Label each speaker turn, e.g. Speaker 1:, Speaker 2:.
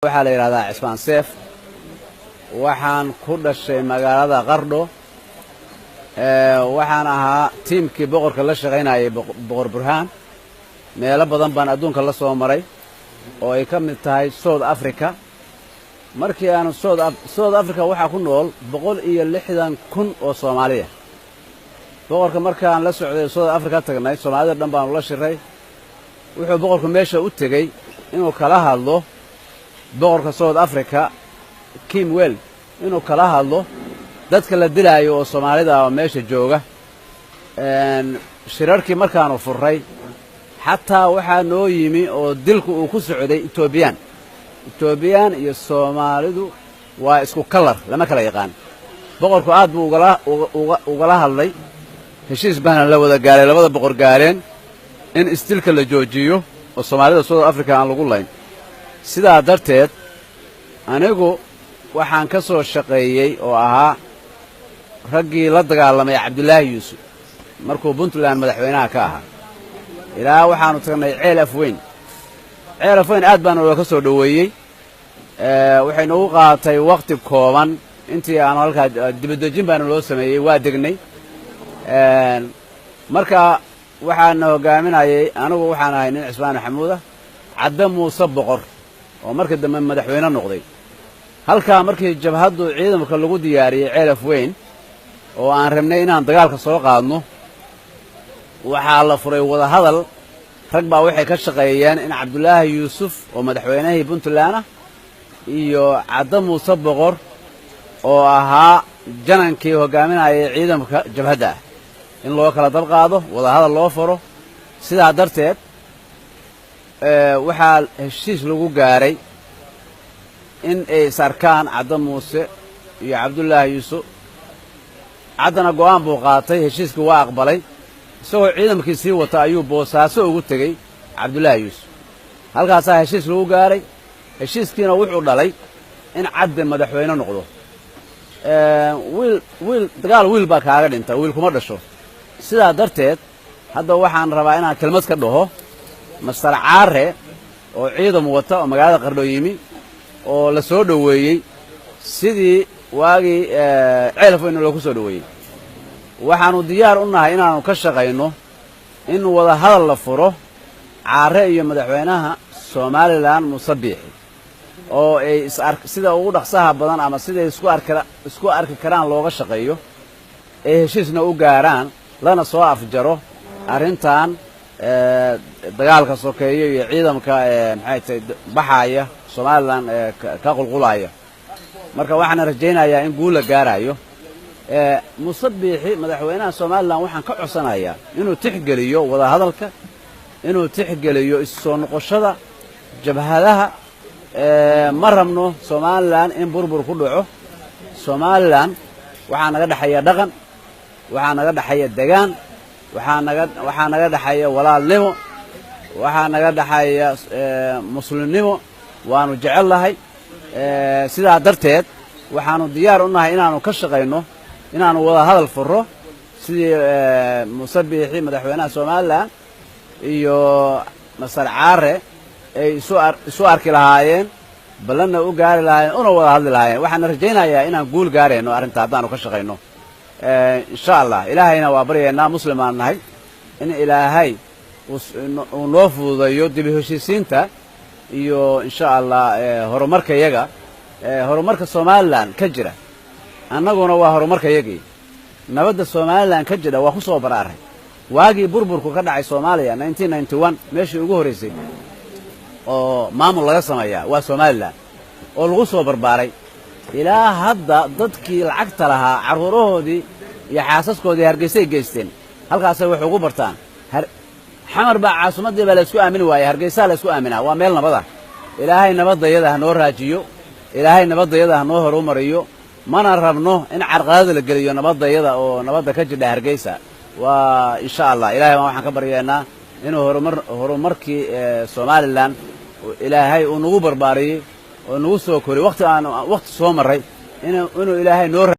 Speaker 1: waxaa la yiraahdaa Cismaan Seef waxaan ku dhashay magaalada Qardho waxaan ahaa tiimkii boqorka la shaqeynayay boqor Burhaan meelo badan baan adduunka la soo maray oo ay ka mid tahay South Africa markii aan South Africa waxa ku nool 160,000 oo Soomaaliya boqorka markaan la socday South Africa tagnay Soomaalida dhan baan la shiray wuxuu boqorku meesha u tagay inuu kala hadlo boqorka South Africa Kimwell inuu kala hadlo dadka la dilaayo oo Soomaalida oo meesha jooga shirarkii markaanu furay xataa waxa noo yimi oo dilku uu ku socday Ethiopian iyo Soomaalidu waa isku kalar lama kala yaqaan boqorku aad buu ugala hadlay heshiis baan la wada gaaray labada boqor gaareen in istilka la joojiyo oo Soomaalida South Africa aan lagu layn sidaa darteed anigu waxaan ka soo shaqeeyay oo ahaa raggii la dagaalamay Cabdullaahi Yuusuf markuu Puntland madaxweynaha ka ahaa ilaa waxaanu tagnay Ceel Afweyn aad baan uga soo dhaweeyay waxay nagu qaatay waqti kooban intii aan halka dibadejin baan loo sameeyay waa degnay marka waxaan hogaaminayay anigu waxaan ahay nin Cismaan Maxamuud Cadde Muuse Boqor oo markii dambe madaxweyne noqday halka markii jabhadu ciidanka lagu diyaariyay Ceel Afweyn oo aan rabnay inaan dagaalka soo qaadno waxa la furay wada hadal rag baa waxay ka shaqeeyeen in Cabdullaahi Yuusuf oo madaxweynaha Puntland iyo Cadde Muuse Boqor oo ahaa janankii hogaaminayay ciidanka jabhada in loo kala dab qaado wada hadal loo furo sidaa darteed waxa heshiis lagu gaaray in ay sarkaan Cadde Muuse iyo Cabdullaahi Yuusuf Caddana go'aan buu qaatay heshiiskii waa aqbalay isagoo ciidankiisii wata ayuu Boosaaso ugu tagay Cabdullaahi Yuusuf halkaas heshiis lagu gaaray heshiiskiina wuxuu dhalay in Cadde madaxweyne noqdo wiil baa kaaga dhintay wiil kuma dhasho sidaa darteed hadda waxaan rabaa inaan kelmad ka dhaho Masar Caare oo ciidan wata oo magaalada Qardho yimi oo la soo dhaweeyay sidii waagi Ceel Afweyn loo ku soo dhaweeyay waxaanu diyaar u nahay inaanu ka shaqeyno in wada hadal la furo Caare iyo madaxweynaha Somaliland Muuse Biixi oo ay sida ugu dhaqsaha badan ama sida isku arki karaan looga shaqeeyo ee heshiisna u gaaraan lana soo afjaro arintan dagaalka sokeeyo iyo ciidanka maxay tahay baxaya Somaliland ka qulqulaya marka waxaan rajaynayaa in guul la gaarayo Muuse Biixi madaxweynaha Somaliland waxaan ka codsanayaa inuu tixgeliyo wada hadalka inuu tixgeliyo isoo noqoshada jabhadaha ma rabno Somaliland in burbur ku dhaco Somaliland waxa naga dhaxaya dhaqan waxa naga dhaxaya deegaan waxa naga dhaxaya walaalnimo waxa naga dhaxaya muslimnimo waanu jecelahay sidaa darteed waxaanu diyaar u nahay inaanu ka shaqeyno inaanu wada hadal furo sidii Muuse Biixi madaxweynaha Somaliland iyo Masar Caare ay isu arki lahaayeen balana u gaari lahaayeen una wada hadli lahaayeen waxaan rajaynayaa inaan guul gaareyno arinta hadaan ka shaqeyno insha Allah ilaahayna waa baryeena muslimaan nahay in ilaahay uu noo fududeeyo dib u heshiisiinta iyo insha Allah horumarka Somaliland ka jira annaguna waa horumarka yagii nabadda Somaliland ka jira waa ku soo baraaray waagi burburku ka dhacay Soomaaliya 1991 meeshii ugu horeysay oo maamul laga sameeyaa waa Somaliland oo lagu soo barbaaray ilaa hadda dadkii lacagta lahaa caruurahoodii iyo xaasaskoodii Hargeysa geysteen halkaas ay wax ugu bartaan xamar baa caasimadii baa la isku aamin waayay Hargeysa la isku aaminaa waa meel nabad ah ilaahay nabadayada ha noo raajiyo ilaahay nabadayada ha noo horumariyo mana rabno in carqalad la geliyo nabadayada oo nabadda ka jidha Hargeysa waa insha Allah ilaahay waxaan ka baryeynaa inuu horumarkii Somaliland ilaahay uu nagu barbaariyay oo nagu soo kori waqti soo maray inuu ilaahay noo